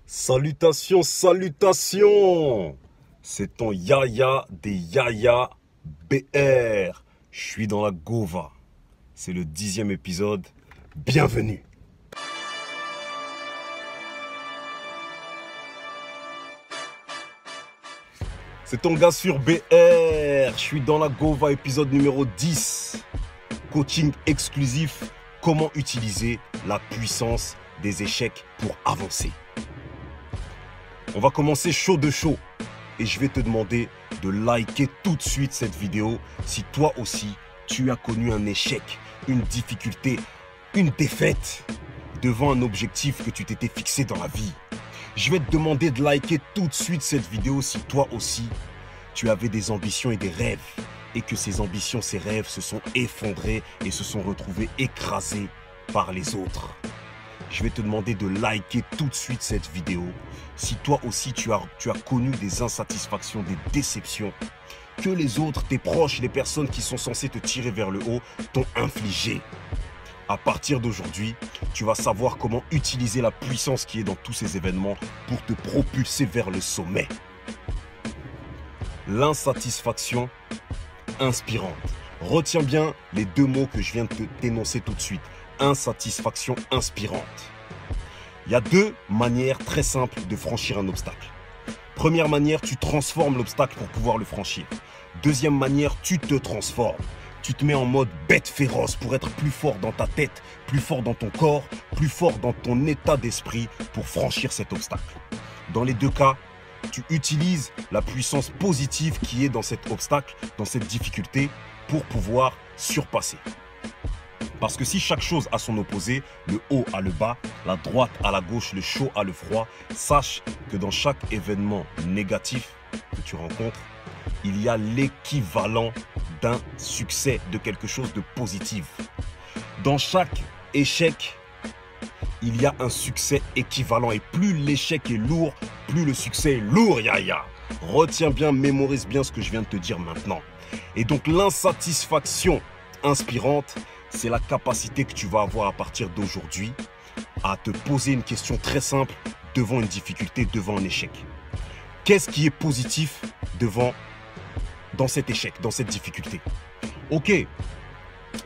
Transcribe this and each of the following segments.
Salutations, salutations! C'est ton Yaya des Yaya BR. Je suis dans la Gova. C'est le 10e épisode. Bienvenue! C'est ton gars sur BR. Je suis dans la Gova, épisode numéro 10. Coaching exclusif. Comment utiliser la puissance des échecs pour avancer. On va commencer chaud de chaud. Et je vais te demander de liker tout de suite cette vidéo si toi aussi tu as connu un échec, une difficulté, une défaite devant un objectif que tu t'étais fixé dans la vie. Je vais te demander de liker tout de suite cette vidéo si toi aussi tu avais des ambitions et des rêves et que ces ambitions, ces rêves se sont effondrés et se sont retrouvés écrasés par les autres. Je vais te demander de liker tout de suite cette vidéo si toi aussi tu as connu des insatisfactions, des déceptions que les autres, tes proches, les personnes qui sont censées te tirer vers le haut t'ont infligé. À partir d'aujourd'hui, tu vas savoir comment utiliser la puissance qui est dans tous ces événements pour te propulser vers le sommet. L'insatisfaction inspirante. Retiens bien les deux mots que je viens de t'énoncer tout de suite. Insatisfaction inspirante. Il y a deux manières très simples de franchir un obstacle. Première manière, tu transformes l'obstacle pour pouvoir le franchir. Deuxième manière, tu te transformes. Tu te mets en mode bête féroce pour être plus fort dans ta tête, plus fort dans ton corps, plus fort dans ton état d'esprit pour franchir cet obstacle. Dans les deux cas, tu utilises la puissance positive qui est dans cet obstacle, dans cette difficulté, pour pouvoir surpasser. Parce que si chaque chose a son opposé, le haut a le bas, la droite a la gauche, le chaud a le froid, sache que dans chaque événement négatif que tu rencontres, il y a l'équivalent d'un succès, de quelque chose de positif. Dans chaque échec, il y a un succès équivalent. Et plus l'échec est lourd, plus le succès est lourd, Yaya. Retiens bien, mémorise bien ce que je viens de te dire maintenant. Et donc l'insatisfaction inspirante, c'est la capacité que tu vas avoir à partir d'aujourd'hui à te poser une question très simple devant une difficulté, devant un échec. Qu'est-ce qui est positif dans cet échec, dans cette difficulté? Ok,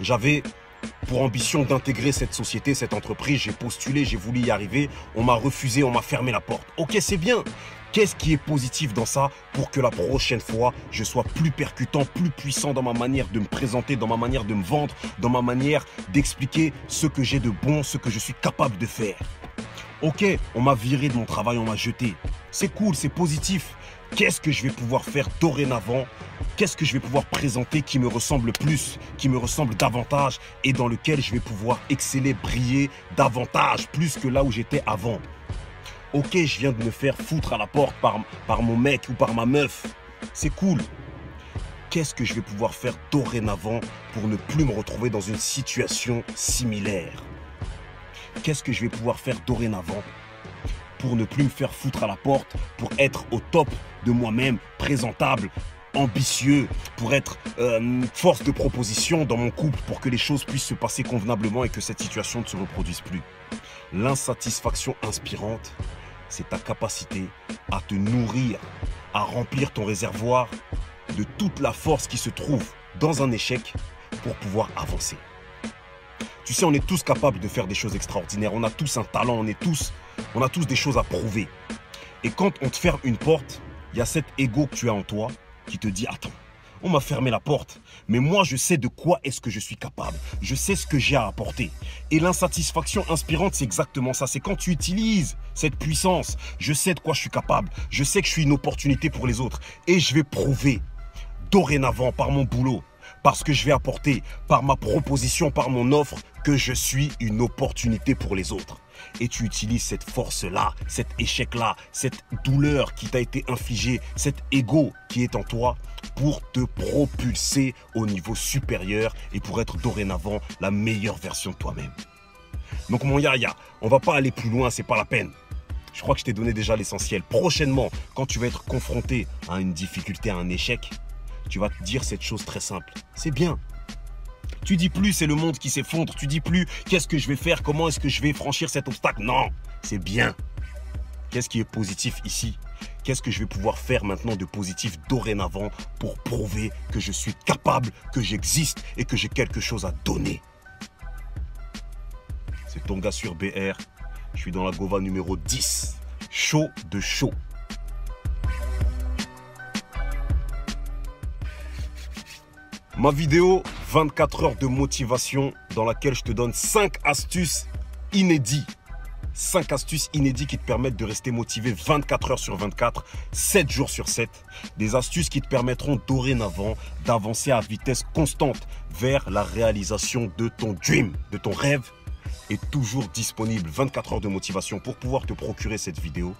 j'avais pour ambition d'intégrer cette société, cette entreprise, j'ai postulé, j'ai voulu y arriver, on m'a refusé, on m'a fermé la porte. Ok, c'est bien. Qu'est-ce qui est positif dans ça pour que la prochaine fois, je sois plus percutant, plus puissant dans ma manière de me présenter, dans ma manière de me vendre, dans ma manière d'expliquer ce que j'ai de bon, ce que je suis capable de faire. Ok, on m'a viré de mon travail, on m'a jeté. C'est cool, c'est positif. Qu'est-ce que je vais pouvoir faire dorénavant? Qu'est-ce que je vais pouvoir présenter qui me ressemble plus, qui me ressemble davantage et dans lequel je vais pouvoir exceller, briller davantage, plus que là où j'étais avant? Ok, je viens de me faire foutre à la porte par mon mec ou par ma meuf. C'est cool. Qu'est-ce que je vais pouvoir faire dorénavant pour ne plus me retrouver dans une situation similaire? Qu'est-ce que je vais pouvoir faire dorénavant pour ne plus me faire foutre à la porte, pour être au top de moi-même, présentable, ambitieux, pour être force de proposition dans mon couple, pour que les choses puissent se passer convenablement et que cette situation ne se reproduise plus? L'insatisfaction inspirante, c'est ta capacité à te nourrir, à remplir ton réservoir de toute la force qui se trouve dans un échec pour pouvoir avancer. Tu sais, on est tous capables de faire des choses extraordinaires. On a tous un talent, on a tous des choses à prouver. Et quand on te ferme une porte, il y a cet ego que tu as en toi qui te dit « Attends, on m'a fermé la porte, mais moi je sais de quoi est-ce que je suis capable. Je sais ce que j'ai à apporter. » Et l'insatisfaction inspirante, c'est exactement ça. C'est quand tu utilises cette puissance. Je sais de quoi je suis capable. Je sais que je suis une opportunité pour les autres. Et je vais prouver dorénavant par mon boulot, parce que je vais apporter, par ma proposition, par mon offre, que je suis une opportunité pour les autres. Et tu utilises cette force-là, cet échec-là, cette douleur qui t'a été infligée, cet ego qui est en toi pour te propulser au niveau supérieur et pour être dorénavant la meilleure version de toi-même. Donc mon Yaya, on va pas aller plus loin, c'est pas la peine. Je crois que je t'ai donné déjà l'essentiel. Prochainement, quand tu vas être confronté à une difficulté, à un échec, tu vas te dire cette chose très simple. C'est bien. Tu dis plus c'est le monde qui s'effondre. Tu dis plus qu'est-ce que je vais faire, comment est-ce que je vais franchir cet obstacle. Non, c'est bien. Qu'est-ce qui est positif ici? Qu'est-ce que je vais pouvoir faire maintenant de positif dorénavant pour prouver que je suis capable, que j'existe et que j'ai quelque chose à donner? C'est ton gars sur BR. Je suis dans la Gova numéro 10. Chaud de chaud. Ma vidéo 24 heures de motivation dans laquelle je te donne 5 astuces inédites. 5 astuces inédites qui te permettent de rester motivé 24 heures sur 24, 7 jours sur 7. Des astuces qui te permettront dorénavant d'avancer à vitesse constante vers la réalisation de ton dream, de ton rêve. Est toujours disponible 24 heures de motivation. Pour pouvoir te procurer cette vidéo,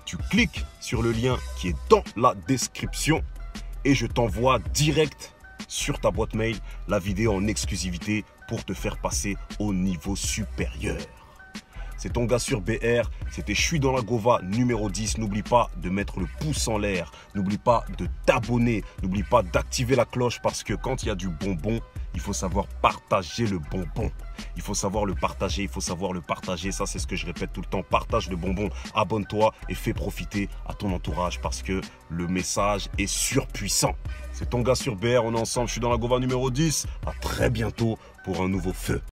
tu cliques sur le lien qui est dans la description et je t'envoie direct sur ta boîte mail la vidéo en exclusivité pour te faire passer au niveau supérieur. C'est ton gars sur BR, c'était Je suis dans la Gova numéro 10. N'oublie pas de mettre le pouce en l'air, n'oublie pas de t'abonner, n'oublie pas d'activer la cloche parce que quand il y a du bonbon, il faut savoir partager le bonbon. Il faut savoir le partager, il faut savoir le partager. Ça, c'est ce que je répète tout le temps. Partage le bonbon, abonne-toi et fais profiter à ton entourage parce que le message est surpuissant. C'est ton gars sur BR, on est ensemble. Je suis dans la Gova numéro 10. À très bientôt pour un nouveau feu.